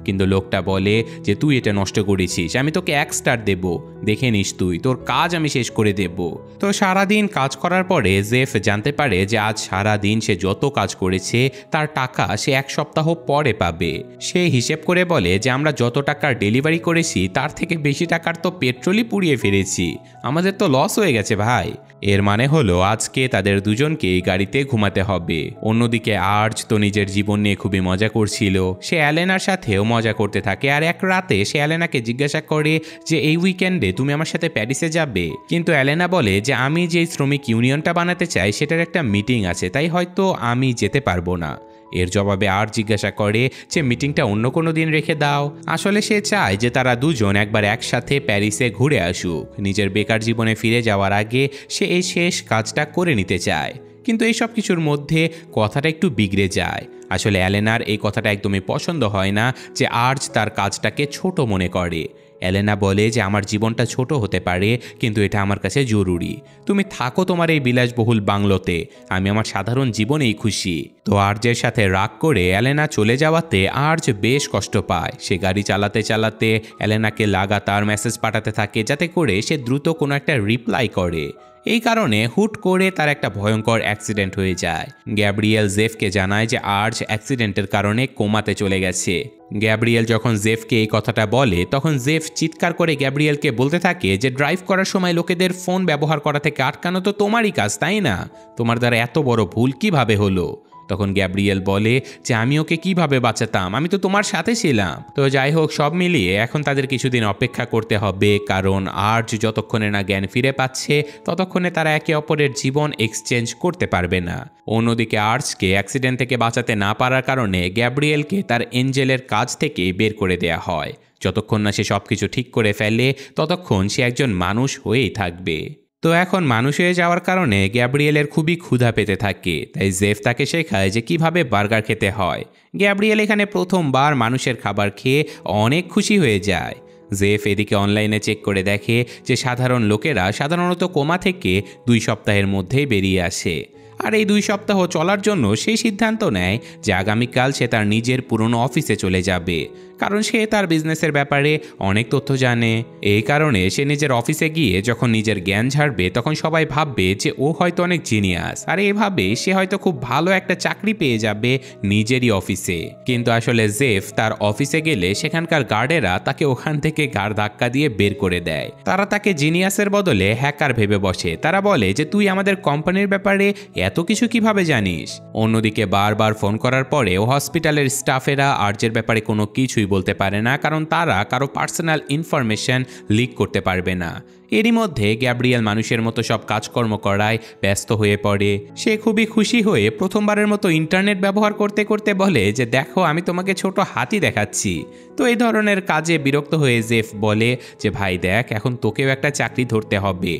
কিন্তু লোকটা বলে যে তুই এটা নষ্ট করেছিস, আমি তোকে 1 স্টার দেব, দেখে নিস তুই, তোর কাজ আমি শেষ করে দেব। তো সারাদিন কাজ করার পরে জেফ জানতে পারে যে আজ সারাদিন সে যত কাজ করেছে তার টাকা সে 1 সপ্তাহ পরে পাবে। সে হিসেব করে বলে যে আমরা যত টাকার ডেলিভারি করেছি তার থেকে বেশি টাকার তো পেট্রোলই পুড়িয়ে ফেলেছি, আমাদের তো লস হয়ে গেছে ভাই। এর মানে হলো আজকে তাদের দুজনকে গাড়িতে ঘুমাতে হবে। অন্যদিকে আর্চ তো নিজের জীবন নিয়ে খুবই মজা করছিল। সে অ্যালেনার সাথেও মজা করতে থাকে, আর এক রাতে সে অ্যালেনাকে জিজ্ঞাসা করে যে এই উইকেন্ডে তুমি আমার সাথে প্যারিসে যাবে। কিন্তু অ্যালেনা বলে যে আমি যে শ্রমিক ইউনিয়নটা বানাতে চাই সেটার একটা মিটিং আছে, তাই হয়তো আমি যেতে পারবো না। এর জবাবে আর জিজ্ঞাসা করে যে মিটিংটা অন্য কোনো দিন রেখে দাও। আসলে সে চায় যে তারা দুজন একবার একসাথে প্যারিসে ঘুরে আসুক। নিজের বেকার জীবনে ফিরে যাওয়ার আগে সে এই শেষ কাজটা করে নিতে চায়। কিন্তু এই সব কিছুর মধ্যে কথাটা একটু বিগড়ে যায়। আসলে অ্যালেনার এই কথাটা একদমই পছন্দ হয় না যে আর্চ তার কাজটাকে ছোট মনে করে। অ্যালেনা বলে যে আমার জীবনটা ছোট হতে পারে, কিন্তু এটা আমার কাছে জরুরি। তুমি থাকো তোমার এই বিলাসবহুল বাংলোতে, আমি আমার সাধারণ জীবনেই খুশি। তো আর্চের সাথে রাগ করে অ্যালেনা চলে যাওয়াতে আর্চ বেশ কষ্ট পায়। সে গাড়ি চালাতে চালাতে অ্যালেনাকে লাগাতার মেসেজ পাঠাতে থাকে যাতে করে সে দ্রুত কোনো একটা রিপ্লাই করে। এই কারণে হুট করে তার একটা ভয়ঙ্কর অ্যাক্সিডেন্ট হয়ে যায়। গ্যাব্রিয়েল জেফকে জানায় যে আর্চ অ্যাক্সিডেন্টের কারণে কোমাতে চলে গেছে। গ্যাব্রিয়েল যখন জেফকে এই কথাটা বলে তখন জেফ চিৎকার করে গ্যাব্রিয়েলকে বলতে থাকে যে ড্রাইভ করার সময় লোকেদের ফোন ব্যবহার করা থেকে আটকানো তো তোমারই কাজ, তাই না? তোমার দ্বারা এত বড় ভুল কিভাবে হলো? তখন গ্যাব্রিয়েল বলে যে আমি ওকে কিভাবে বাঁচাতাম, আমি তো তোমার সাথে ছিলাম। তো যাই হোক, সব মিলিয়ে এখন তাদের কিছুদিন অপেক্ষা করতে হবে, কারণ আর্চ যতক্ষণে না জ্ঞান ফিরে পাচ্ছে ততক্ষণে তারা একে অপরের জীবন এক্সচেঞ্জ করতে পারবে না। অন্যদিকে আর্চকে অ্যাক্সিডেন্ট থেকে বাঁচাতে না পারার কারণে গ্যাব্রিয়েলকে তার এঞ্জেলের কাজ থেকে বের করে দেয়া হয়। যতক্ষণ না সে সবকিছু ঠিক করে ফেলে ততক্ষণ সে একজন মানুষ হয়েই থাকবে। তো এখন মানুষ হয়ে যাওয়ার কারণে গ্যাব্রিয়েলের খুবই ক্ষুধা পেতে থাকে, তাই জেফ তাকে শেখায় যে কিভাবে বার্গার খেতে হয়। গ্যাব্রিয়েল এখানে প্রথমবার মানুষের খাবার খেয়ে অনেক খুশি হয়ে যায়। জেফ এদিকে অনলাইনে চেক করে দেখে যে সাধারণ লোকেরা সাধারণত কোমা থেকে 2 সপ্তাহের মধ্যেই বেরিয়ে আসে। আর এই 2 সপ্তাহ চলার জন্য সে সিদ্ধান্ত নেয় যে আগামীকাল সে তার নিজের পুরনো অফিসে চলে যাবে, কারণ সে তার বিজনেসের ব্যাপারে অনেক তথ্য জানে। এই কারণে সে নিজের অফিসে গিয়ে যখন নিজের জ্ঞান ঝাড়বে তখন সবাই ভাববে যে ও হয়তো অনেক জিনিয়াস, আর এভাবে সে হয়তো খুব ভালো একটা চাকরি পেয়ে যাবে নিজেরই অফিসে। কিন্তু আসলে জেফ তার অফিসে গেলে সেখানকার গার্ডেরা তাকে ওখান থেকে ঘাড় ধাক্কা দিয়ে বের করে দেয়। তারা তাকে জিনিয়াসের বদলে হ্যাকার ভেবে বসে। তারা বলে যে তুই আমাদের কোম্পানির ব্যাপারে এত কিছু কিভাবে জানিস? অন্যদিকে বারবার ফোন করার পরেও হসপিটালের স্টাফেরা আর্চের ব্যাপারে কোনো কিছুই বলতে পারে না, কারণ তারা কারো পার্সোনাল ইনফরমেশন লিক করতে পারবে না। এরই মধ্যে গ্যাব্রিয়েল মানুষের মতো সব কাজকর্ম করায় ব্যস্ত হয়ে পড়ে। সে খুবই খুশি হয়ে প্রথমবারের মতো ইন্টারনেট ব্যবহার করতে করতে বলে যে দেখো, আমি তোমাকে ছোট হাতি দেখাচ্ছি। তো এই ধরনের কাজে বিরক্ত হয়ে জেফ বলে যে ভাই দেখ, এখন তোকেও একটা চাকরি ধরতে হবে,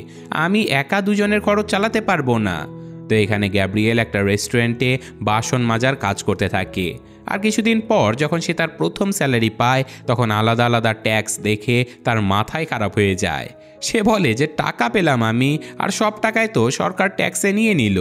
আমি একা দুজনের খরচ চালাতে পারবো না। তো এখানে গ্যাব্রিয়েল একটা রেস্টুরেন্টে বাসন মাজার কাজ করতে থাকে। আর কিছুদিন পর যখন সে তার প্রথম স্যালারি পায় তখন আলাদা আলাদা ট্যাক্স দেখে তার মাথায় খারাপ হয়ে যায়। সে বলে যে টাকা পেলাম আমি, আর সব টাকায় তো সরকার ট্যাক্সে নিয়ে নিল,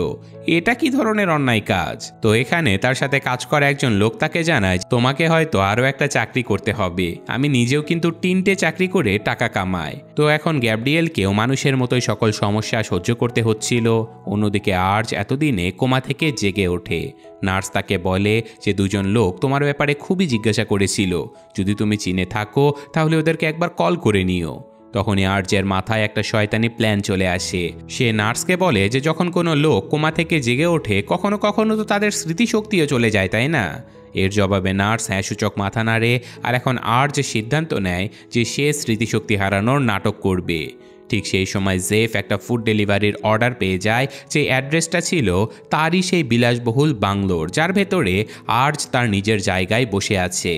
এটা কি ধরনের অন্যায় কাজ? তো এখানে তার সাথে কাজ করা একজন লোক তাকে জানায় তোমাকে হয়তো আরও একটা চাকরি করতে হবে, আমি নিজেও কিন্তু 3টে চাকরি করে টাকা কামাই। তো এখন গ্যাব্রিয়েলকেও মানুষের মতোই সকল সমস্যা সহ্য করতে হচ্ছিল। অন্যদিকে আর্চ এতদিনে কোমা থেকে জেগে ওঠে। নার্স তাকে বলে যে 2জন লোক তোমার ব্যাপারে খুবই জিজ্ঞাসা করেছিল, যদি তুমি চিনে থাকো তাহলে ওদেরকে একবার কল করে নিও। তখনই আর্চের মাথায় একটা শয়তানি প্ল্যান চলে আসে। সে নার্সকে বলে যে যখন কোনো লোক কোমা থেকে জেগে ওঠে কখনো কখনো তো তাদের স্মৃতিশক্তিও চলে যায়, তাই না? এর জবাবে নার্স হ্যাঁ সূচক মাথা নাড়ে। আর এখন আর্চ সিদ্ধান্ত নেয় যে সে স্মৃতিশক্তি হারানোর নাটক করবে। ঠিক সেই সময় জেফ একটা ফুড ডেলিভারির অর্ডার পেয়ে যায়, যে অ্যাড্রেসটা ছিল তারই সেই বিলাসবহুল বাংলোর, যার ভেতরে আর্চ তার নিজের জায়গায় বসে আছে।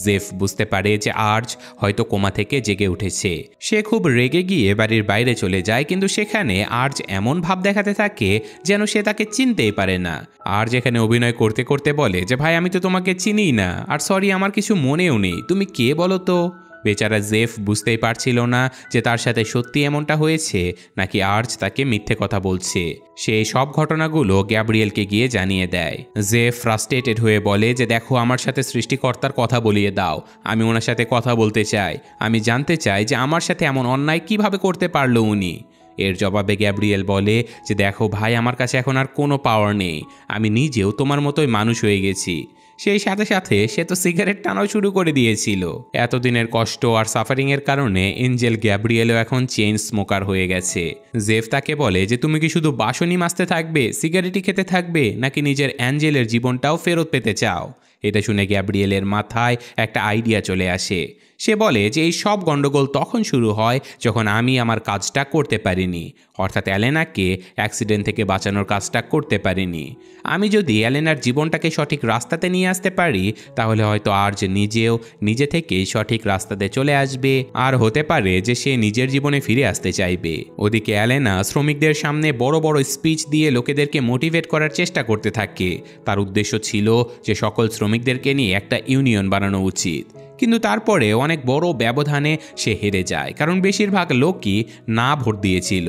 জেফ বুঝতে পারে যে আর্চ হয়তো কোমা থেকে জেগে উঠেছে। সে খুব রেগে গিয়ে বাড়ির বাইরে চলে যায়, কিন্তু সেখানে আর্চ এমন ভাব দেখাতে থাকে যেন সে তাকে চিনতেই পারে না। আর্চ এখানে অভিনয় করতে করতে বলে যে ভাই, আমি তো তোমাকে চিনিই না, আর সরি, আমার কিছু মনেও নেই, তুমি কে বলো তো? বেচারা জেফ বুঝতেই পারছিল না যে তার সাথে সত্যি এমনটা হয়েছে নাকি আর্চ তাকে মিথ্যে কথা বলছে। সে সব ঘটনাগুলো গ্যাব্রিয়েলকে গিয়ে জানিয়ে দেয়। জেফ ফ্রাস্ট্রেটেড হয়ে বলে যে দেখো, আমার সাথে সৃষ্টিকর্তার কথা বলিয়ে দাও, আমি ওনার সাথে কথা বলতে চাই, আমি জানতে চাই যে আমার সাথে এমন অন্যায় কিভাবে করতে পারলো উনি। এর জবাবে গ্যাব্রিয়েল বলে যে দেখো ভাই, আমার কাছে এখন আর কোনো পাওয়ার নেই, আমি নিজেও তোমার মতোই মানুষ হয়ে গেছি। সেই সাথে সাথে সে তো সিগারেট টানাও শুরু করে দিয়েছিল। এতদিনের কষ্ট আর সাফারিংয়ের কারণে এঞ্জেল গ্যাব্রিয়েলও এখন চেইন স্মোকার হয়ে গেছে। জেফ তাকে বলে যে তুমি কি শুধু বাসনই মাজতে থাকবে, সিগারেটই খেতে থাকবে, নাকি নিজের অ্যাঞ্জেলের জীবনটাও ফেরত পেতে চাও? এটা শুনে গ্যাব্রিয়েলের মাথায় একটা আইডিয়া চলে আসে। সে বলে যে এই সব গণ্ডগোল তখন শুরু হয় যখন আমি আমার কাজটা করতে পারিনি, অর্থাৎ অ্যালেনাকে অ্যাক্সিডেন্ট থেকে বাঁচানোর কাজটা করতে পারিনি। আমি যদি অ্যালেনার জীবনটাকে সঠিক রাস্তাতে নিয়ে আসতে পারি তাহলে হয়তো আর্চ নিজেও নিজে থেকেই সঠিক রাস্তাতে চলে আসবে, আর হতে পারে যে সে নিজের জীবনে ফিরে আসতে চাইবে। ওদিকে অ্যালেনা শ্রমিকদের সামনে বড় বড় স্পিচ দিয়ে লোকেদেরকে মোটিভেট করার চেষ্টা করতে থাকে। তার উদ্দেশ্য ছিল যে সকল শ্রমিকদেরকে নিয়ে একটা ইউনিয়ন বানানো উচিত। কিন্তু তারপরে অনেক বড় ব্যবধানে সে হেরে যায়, কারণ বেশিরভাগ লোকই না ভোট দিয়েছিল।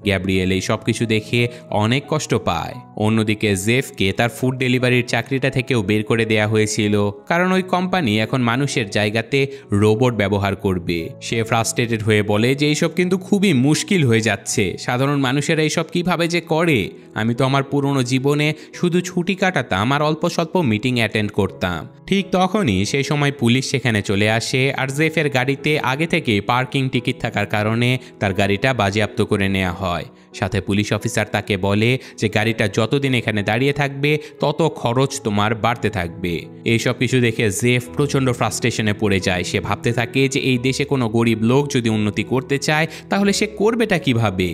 গ্যাব্রিয়েল এই সব কিছু দেখে অনেক কষ্ট পায়। অন্যদিকে জেফকে তার ফুড ডেলিভারির চাকরিটা থেকেও বের করে দেয়া হয়েছিল, কারণ ওই কোম্পানি এখন মানুষের জায়গাতে রোবট ব্যবহার করবে। সে ফ্রাস্ট্রেটেড হয়ে বলে যে এইসব কিন্তু খুবই মুশকিল হয়ে যাচ্ছে, সাধারণ মানুষেরা এইসব কিভাবে যে করে। আমি তো আমার পুরনো জীবনে শুধু ছুটি কাটাতাম আর অল্প স্বল্প মিটিং অ্যাটেন্ড করতাম। ঠিক তখনই সেই সময় পুলিশ সেখানে চলে আসে আর জেফের গাড়িতে আগে থেকে পার্কিং টিকিট থাকার কারণে তার গাড়িটা বাজেয়াপ্ত করে নেওয়া হয়। সাথে পুলিশ অফিসার তাকে বলে যে গাড়িটা যতদিন এখানে দাঁড়িয়ে থাকবে তত খরচ তোমার বাড়তে থাকবে। এইসব কিছু দেখে জেফ প্রচণ্ড ফ্রাস্ট্রেশনে পড়ে যায়। সে ভাবতে থাকে যে এই দেশে কোনো গরিব লোক যদি উন্নতি করতে চায় তাহলে সে করবেটা কিভাবে।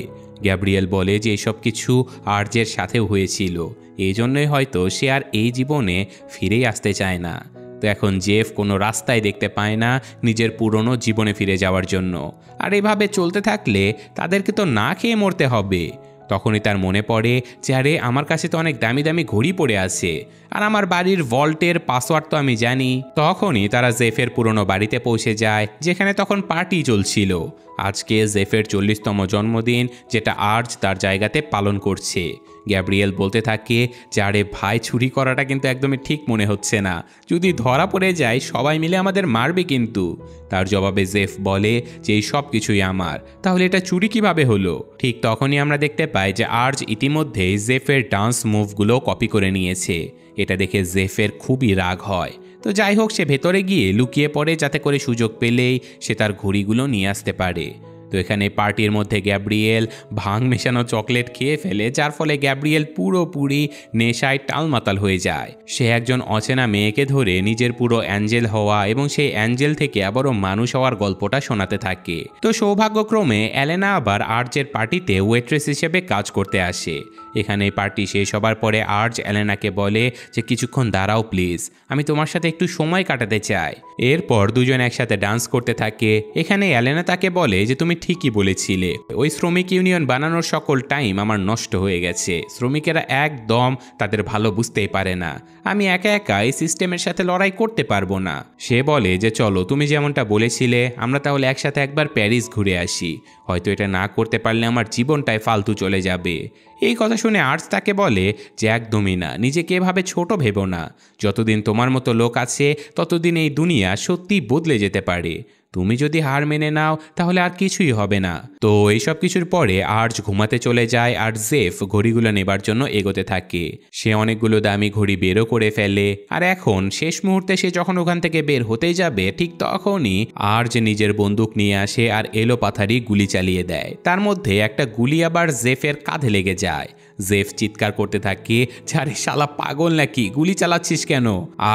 গ্যাব্রিয়েল বলে যে এইসব কিছু আর্যের সাথেও হয়েছিল, এই জন্যই হয়তো সে আর এই জীবনে ফিরেই আসতে চায় না। তো এখন জেফ কোনো রাস্তায় দেখতে পায় না নিজের পুরনো জীবনে ফিরে যাওয়ার জন্য। আর এভাবে চলতে থাকলে তাদেরকে তো না খেয়ে মরতে হবে। তখনই তার মনে পড়ে যে আরে আমার কাছে তো অনেক দামি দামি ঘড়ি পড়ে আছে, আর আমার বাড়ির ভল্টের পাসওয়ার্ড তো আমি জানি। তখনই তারা জেফের পুরনো বাড়িতে পৌঁছে যায়, যেখানে তখন পার্টি চলছিল। আজকে জেফের 40তম জন্মদিন, যেটা আর্জ তার জায়গাতে পালন করছে। গ্যাব্রিয়েল বলতে থাকে যে আরে ভাই, চুরি করাটা কিন্তু একদমই ঠিক মনে হচ্ছে না, যদি ধরা পড়ে যায় সবাই মিলে আমাদের মারবে কিন্তু। তার জবাবে জেফ বলে যে এই সব কিছুই আমার, তাহলে এটা চুরি কিভাবে হলো। ঠিক তখনই আমরা দেখতে পাই যে আর্জ ইতিমধ্যেই জেফের ডান্স মুভগুলো কপি করে নিয়েছে। এটা দেখে জেফের খুবই রাগ হয়। তো যাই হোক, সে ভেতরে গিয়ে লুকিয়ে পড়ে যাতে করে সুযোগ পেলেই সে তার ঘড়িগুলো নিয়ে আসতে পারে। তো এখানে পার্টির মধ্যে গ্যাব্রিয়েল ভাং মেশানো চকলেট খেয়ে ফেলে, যার ফলে গ্যাব্রিয়েল পুরোপুরি নেশায় টালমাতাল হয়ে যায়। সে একজন অচেনা মেয়েকে ধরে নিজের পুরো অ্যাঞ্জেল হওয়া এবং সেই অ্যাঞ্জেল থেকে আবারও মানুষ হওয়ার গল্পটা শোনাতে থাকে। তো সৌভাগ্যক্রমে অ্যালেনা আবার আর্জের পার্টিতে ওয়েট্রেস হিসেবে কাজ করতে আসে। এখানে পার্টি শেষ হবার পরে আর্জ অ্যালেনাকে বলে যে কিছুক্ষণ দাঁড়াও প্লিজ, আমি তোমার সাথে একটু সময় কাটাতে চাই। এরপর দুজন একসাথে ডান্স করতে থাকে। এখানে অ্যালেনা তাকে বলে যে তুমি ঠিকই বলেছিলে, ওই শ্রমিক ইউনিয়ন বানানোর সকল টাইম আমার নষ্ট হয়ে গেছে। শ্রমিকেরা একদম তাদের ভালো বুঝতেই পারে না। আমি একা একা এই সিস্টেমের সাথে লড়াই করতে পারবো না। সে বলে যে চলো, তুমি যেমনটা বলেছিলে আমরা তাহলে একসাথে একবার প্যারিস ঘুরে আসি। হয়তো এটা না করতে পারলে আমার জীবনটাই ফালতু চলে যাবে। এই কথা শুনে আর্জ তাকে বলে যে একদমই না, নিজেকে এভাবে ছোট ভেবো না। যতদিন তোমার মতো লোক আছে ততদিন এই দুনিয়া সত্যি বদলে যেতে পারে। তুমি যদি হার মেনে নাও তাহলে আর কিছুই হবে না। তো এইসব কিছুর পরে আর্জ ঘুমাতে চলে যায় আর জেফ ঘড়িগুলো নেবার জন্য এগোতে থাকে। সে অনেকগুলো দামি ঘড়ি বেরও করে ফেলে। আর এখন শেষ মুহূর্তে সে যখন ওখান থেকে বের হতে যাবে ঠিক তখনই আর্জ নিজের বন্দুক নিয়ে আসে আর এলোপাথারি গুলি চালিয়ে দেয়। তার মধ্যে একটা গুলি আবার জেফের কাঁধে লেগে যায়। জেফ চিৎকার করতে থাকে, আরে শালা পাগল নাকি, গুলি চালাচ্ছিস কেন?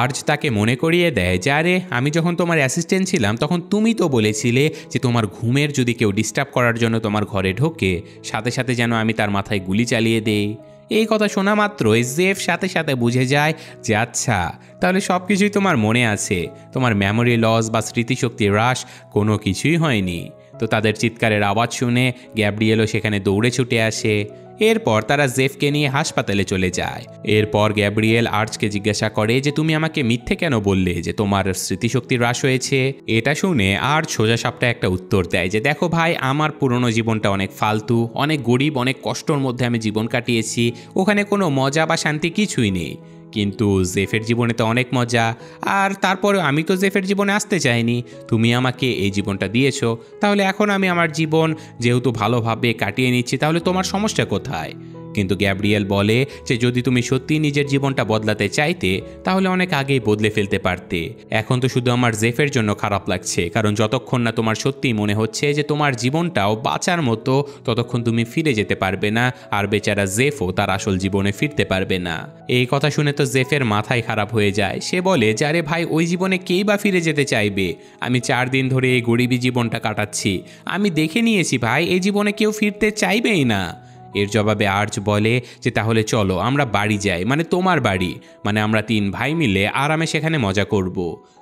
আর্জ তাকে মনে করিয়ে দেয় যে আরে আমি যখন তোমার অ্যাসিস্ট্যান্ট ছিলাম তখন তুমি তো বলেছিলে যে তোমার ঘুমের যদি কেউ ডিস্টার্ব করার জন্য তোমার ঘরে ঢোকে সাথে সাথে যেন আমি তার মাথায় গুলি চালিয়ে দেই। এই কথা শোনা মাত্রই জেফ সাথে সাথে বুঝে যায় যে আচ্ছা, তাহলে সব কিছুই তোমার মনে আছে, তোমার মেমোরি লস বা স্মৃতিশক্তি হ্রাস কোনো কিছুই হয়নি। তো তাদের চিৎকারের আওয়াজ শুনে গ্যাব্রিয়েলও সেখানে দৌড়ে ছুটে আসে। এরপর তারা জেফকে নিয়ে হাসপাতালে চলে যায়। এরপর গ্যাব্রিয়েল আর্চকে জিজ্ঞাসা করে যে তুমি আমাকে মিথ্যে কেন বললে যে তোমার স্মৃতিশক্তি হ্রাস হয়েছে। এটা শুনে আর্চ সোজাসাপটা একটা উত্তর দেয় যে দেখো ভাই, আমার পুরনো জীবনটা অনেক ফালতু, অনেক গরিব, অনেক কষ্টর মধ্যে আমি জীবন কাটিয়েছি। ওখানে কোনো মজা বা শান্তি কিছুই নেই। কিন্তু জেফের জীবনে তো অনেক মজা, আর তারপরে আমি তো জেফের জীবনে আসতে চাইনি। তুমি আমাকে এই জীবনটা দিয়েছো, তাহলে এখন আমি আমার জীবন যেহেতু ভালোভাবে কাটিয়ে নিচ্ছি, তাহলে তোমার সমস্যা কোথায়? কিন্তু গ্যাব্রিয়েল বলে যে যদি তুমি সত্যি নিজের জীবনটা বদলাতে চাইতে তাহলে অনেক আগেই বদলে ফেলতে পারতে। এখন তো শুধু আমার জেফের জন্য খারাপ লাগছে, কারণ যতক্ষণ না তোমার সত্যিই মনে হচ্ছে যে তোমার জীবনটাও বাঁচার মতো ততক্ষণ তুমি ফিরে যেতে পারবে না, আর বেচারা জেফও তার আসল জীবনে ফিরতে পারবে না। এই কথা শুনে তো জেফের মাথায় খারাপ হয়ে যায়। সে বলে যে আরে ভাই, ওই জীবনে কেই বা ফিরে যেতে চাইবে? আমি 4 দিন ধরে এই গরিবী জীবনটা কাটাচ্ছি, আমি দেখে নিয়েছি ভাই, এই জীবনে কেউ ফিরতে চাইবেই না। এর জবাবে আর্চ বলে যে তাহলে চলো আমরা বাড়ি যাই, মানে তোমার বাড়ি, মানে আমরা 3 ভাই মিলে আরামে সেখানে মজা করব।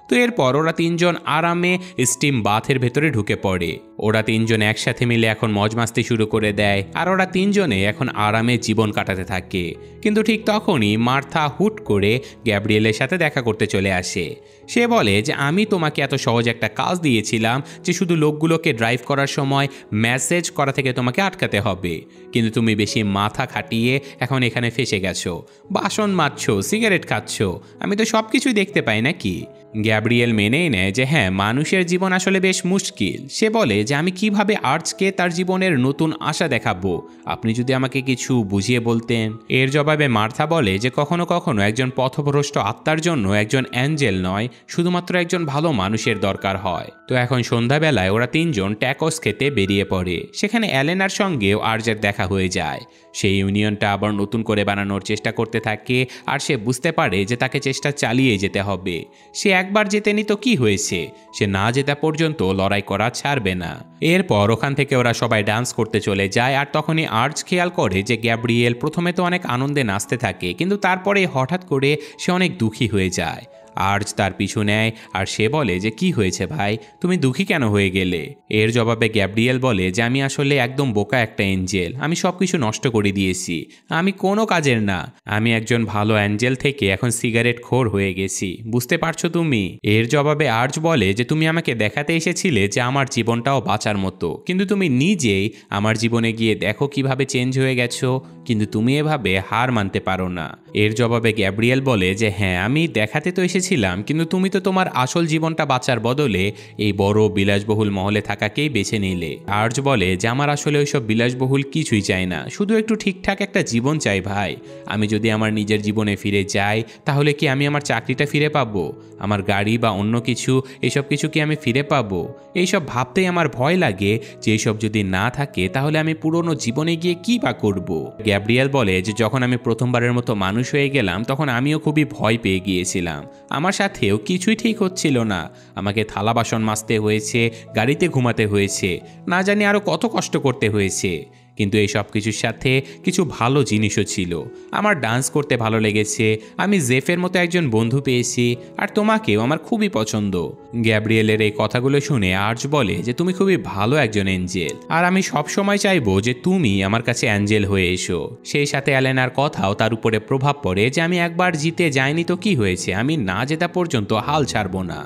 তো এরপর ওরা 3জন আরামে স্টিম বাথের ভেতরে ঢুকে পড়ে। ওরা তিনজন একসাথে মিলে এখন মজ মাস্তি শুরু করে দেয় আর ওরা তিনজনে এখন আরামে জীবন কাটাতে থাকে। কিন্তু ঠিক তখনই মার্থা হুট করে গ্যাব্রিয়েলের সাথে দেখা করতে চলে আসে। সে বলে যে আমি তোমাকে এত সহজ একটা কাজ দিয়েছিলাম যে শুধু লোকগুলোকে ড্রাইভ করার সময় মেসেজ করা থেকে তোমাকে আটকাতে হবে, কিন্তু তুমি বেশি মাথা খাটিয়ে এখন এখানে ফেসে গেছো, বাসন মাজছো, সিগারেট খাচ্ছো, আমি তো সব কিছুই দেখতে পাই নাকি। গ্যাব্রিয়েল মেনেই নেয় যে হ্যাঁ, মানুষের জীবন আসলে বেশ মুশকিল। সে বলে যে আমি কিভাবে আর্চকে তার জীবনের নতুন আশা দেখাবো, আপনি যদি আমাকে কিছু বুঝিয়ে বলতেন। এর জবাবে মার্থা বলে যে কখনো কখনো একজন পথভ্রষ্ট আত্মার জন্য একজন অ্যাঞ্জেল নয়, শুধুমাত্র একজন ভালো মানুষের দরকার হয়। তো এখন সন্ধ্যাবেলায় ওরা তিনজন ট্যাকোস খেতে বেরিয়ে পড়ে। সেখানে অ্যালেনার সঙ্গেও আর্চের দেখা হয়ে যায়। সেই ইউনিয়নটা আবার নতুন করে বানানোর চেষ্টা করতে থাকে আর সে বুঝতে পারে যে তাকে চেষ্টা চালিয়ে যেতে হবে। সে একবার জেতেনি তো কি হয়েছে, সে না জেতা পর্যন্ত লড়াই করা ছাড়বে না। এরপর ওখান থেকে ওরা সবাই ডান্স করতে চলে যায় আর তখনই আর্চ খেয়াল করে যে গ্যাব্রিয়েল প্রথমে তো অনেক আনন্দে নাচতে থাকে, কিন্তু তারপরে হঠাৎ করে সে অনেক দুঃখী হয়ে যায়। আর্চ তার পিছু নেয় আর সে বলে যে কি হয়েছে ভাই, তুমি দুঃখী কেন হয়ে গেলে। এর জবাবে গ্যাব্রিয়েল বলে যে আমি আসলে একদম বোকা একটা এঞ্জেল, আমি সব কিছু নষ্ট করে দিয়েছি, আমি কোনো কাজের না, আমি একজন ভালো অ্যাঞ্জেল থেকে এখন সিগারেট খোর হয়ে গেছি, বুঝতে পারছো তুমি। এর জবাবে আর্চ বলে যে তুমি আমাকে দেখাতে এসেছিলে যে আমার জীবনটাও বাঁচার মতো, কিন্তু তুমি নিজেই আমার জীবনে গিয়ে দেখো কিভাবে চেঞ্জ হয়ে গেছো, কিন্তু তুমি এভাবে হার মানতে পারো না। এর জবাবে গ্যাব্রিয়েল বলে যে হ্যাঁ, আমি দেখাতে তো এসেছিলাম, কিন্তু তুমি তো তোমার আসল জীবনটা বাঁচার বদলে এই বড় বিলাসবহুল মহলে থাকাকেই বেছে নিলে। আর্চ বলে যে আমার আসলে ওইসব বিলাসবহুল কিছুই চাই না, শুধু একটু ঠিকঠাক একটা জীবন চাই ভাই। আমি যদি আমার নিজের জীবনে ফিরে যাই তাহলে কি আমি আমার চাকরিটা ফিরে পাবো, আমার গাড়ি বা অন্য কিছু, এসব কিছু কি আমি ফিরে পাবো? এইসব ভাবতেই আমার ভয় লাগে যে এইসব যদি না থাকে তাহলে আমি পুরনো জীবনে গিয়ে কি বা করব। গ্যাব্রিয়েল বলে যে যখন আমি প্রথমবারের মতো মানুষ হয়ে গেলাম তখন আমিও খুবই ভয় পেয়ে গিয়েছিলাম, আমার সাথেও কিছুই ঠিক হচ্ছিল না, আমাকে থালা বাসন মাজতে হয়েছে, গাড়িতে ঘুমাতে হয়েছে, না জানি আরও কত কষ্ট করতে হয়েছে, কিন্তু এই সব কিছুর সাথে কিছু ভালো জিনিসও ছিল। আমার ডান্স করতে ভালো লেগেছে, আমি জেফের মতো একজন বন্ধু পেয়েছি, আর তোমাকেও আমার খুবই পছন্দ। গ্যাব্রিয়েলের এই কথাগুলো শুনে আর্চ বলে যে তুমি খুবই ভালো একজন এঞ্জেল, আর আমি সব সময় চাইবো যে তুমি আমার কাছে অ্যাঞ্জেল হয়ে এসো। সেই সাথে অ্যালেনার কথাও তার উপরে প্রভাব পড়ে যে আমি একবার জিতে যাইনি তো কি হয়েছে, আমি না জেতা পর্যন্ত হাল ছাড়বো না।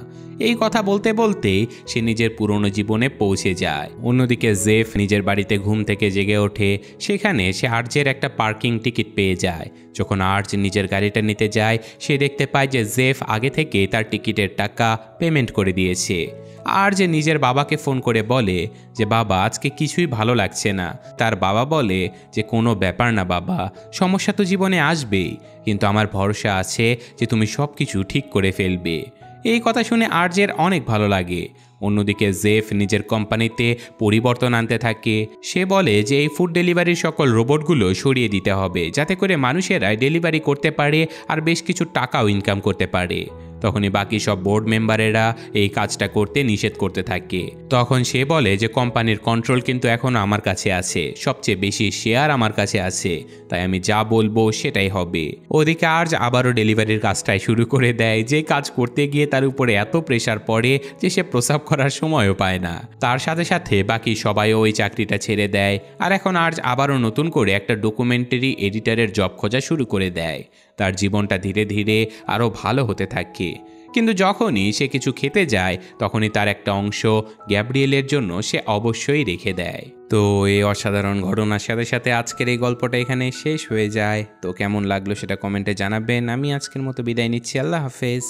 এই কথা বলতে বলতে সে নিজের পুরনো জীবনে পৌঁছে যায়। অন্যদিকে জেফ নিজের বাড়িতে ঘুম থেকে জেগে ওঠে। সেখানে সে আর্চের একটা পার্কিং টিকিট পেয়ে যায়। যখন আর্চ নিজের গাড়িটা নিতে যায় সে দেখতে পায় যে জেফ আগে থেকে তার টিকিটের টাকা পেমেন্ট করে দিয়েছে। আর যে নিজের বাবাকে ফোন করে বলে যে বাবা, আজকে কিছুই ভালো লাগছে না। তার বাবা বলে যে কোনো ব্যাপার না বাবা, সমস্যা তো জীবনে আসবেই, কিন্তু আমার ভরসা আছে যে তুমি সব কিছু ঠিক করে ফেলবে। এই কথা শুনে আর্চের অনেক ভালো লাগে। অন্যদিকে জেফ নিজের কোম্পানিতে পরিবর্তন আনতে থাকে। সে বলে যে এই ফুড ডেলিভারির সকল রোবটগুলো সরিয়ে দিতে হবে, যাতে করে মানুষেরাই ডেলিভারি করতে পারে আর বেশ কিছু টাকাও ইনকাম করতে পারে। তখনই বাকি সব বোর্ড মেম্বারেরা এই কাজটা করতে নিষেধ করতে থাকে। তখন সে বলে যে কোম্পানির কন্ট্রোল কিন্তু এখন আমার কাছে আছে, সবচেয়ে বেশি শেয়ার আমার কাছে আছে, তাই আমি যা বলবো সেটাই হবে। ওদিকে আর্চ আবারও ডেলিভারির কাজটাই শুরু করে দেয়, যে কাজ করতে গিয়ে তার উপরে এত প্রেশার পড়ে যে সে প্রস্রাব করার সময়ও পায় না। তার সাথে সাথে বাকি সবাইও ওই চাকরিটা ছেড়ে দেয়। আর এখন আর্চ আবারও নতুন করে একটা ডকুমেন্টারি এডিটরের জব খোঁজা শুরু করে দেয়। তার জীবনটা ধীরে ধীরে আরও ভালো হতে থাকে। কিন্তু যখনই সে কিছু খেতে যায় তখনই তার একটা অংশ গ্যাব্রিয়েলের জন্য সে অবশ্যই রেখে দেয়। তো এই অসাধারণ ঘটনার সাথে সাথে আজকের এই গল্পটা এখানে শেষ হয়ে যায়। তো কেমন লাগলো সেটা কমেন্টে জানাবেন। আমি আজকের মতো বিদায় নিচ্ছি, আল্লাহ হাফেজ।